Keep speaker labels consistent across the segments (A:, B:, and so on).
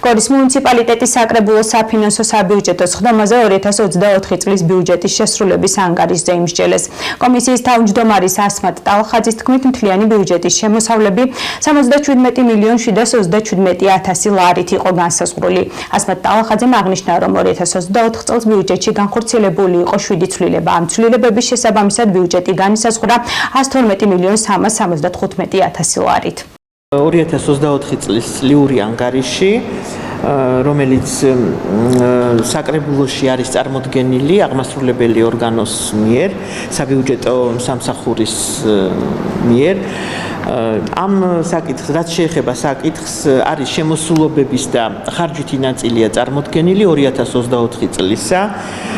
A: გორის მუნიციპალიტეტის საკრებულოს საფინანსო საბიუჯეტო სხდომაზე 2024 წლის ბიუჯეტის შესრულების ანგარიშზე იმსჯელეს. კომისიის თავმჯდომარის ასმათ ტალხაძის თქმით, მთლიანი ბიუჯეტის შემოსავლები 77,737,000 ლარით იყო განსაზღვრული. ასმათ ტალხაძემ აღნიშნა, რომ 2024 წელს ბიუჯეტში განხორციელებული იყო 7 ცვლილება. ამ ცვლილებების შესაბამისად ბიუჯეტი განისაზღვრა 112,375,000 ლარით.
B: 2024 წლის წლიური ანგარიში, რომელიც საკრებულოში არის წარმოდგენილი აღმასრულებელი ორგანოს მიერ, საბიუჯეტო სამსახურის მიერ, ამ საკითხს, რაც შეეხება საკითხს, არის შემოსულობების და ხარჯვითი ნაწილია წარმოდგენილი 2024 წლისა.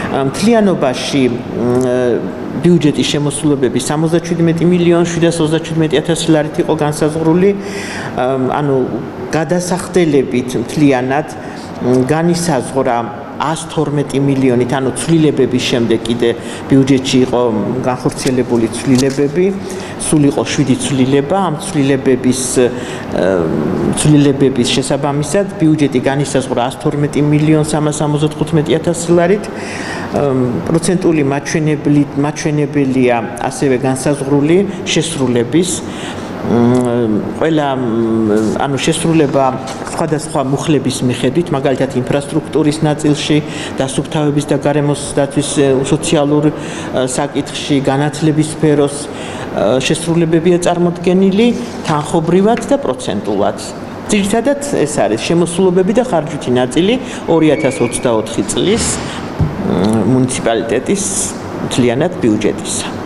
B: მთლიანობაში ბიუჯეტის შემოსულობები 77,737,000 ლარით იყო განსაზღვრული, ანუ გადასახდელებით მთლიანად განისაზღვრა 112 მილიონით, ანუ ცვლილებების შემდეგ კიდე ბიუჯეტში იყო განხორციელებული ცვლილებები, სულ იყო 7 ცვლილება. ამ ცვლილებების შესაბამისად ბიუჯეტი განისაზღვრა 112,375,000 ლარით. პროცენტული მაჩვენებელია ასევე განსაზღვრული შესრულების. ყველა შესრულება სხვადასხვა მუხლების მიხედვით, მაგალითად ინფრასტრუქტურის ნაწილში, დასუფთავების და გარემოს დაცვის სოციალურ საკითხში, განათლების სფეროს შესრულებებია წარმოდგენილი თანხობრივად და პროცენტულად. ძირითადად ეს არის შემოსულობები და ხარჯვითი ნაწილი 2024 წლის მუნიციპალიტეტის მთლიანად ბიუჯეტისა.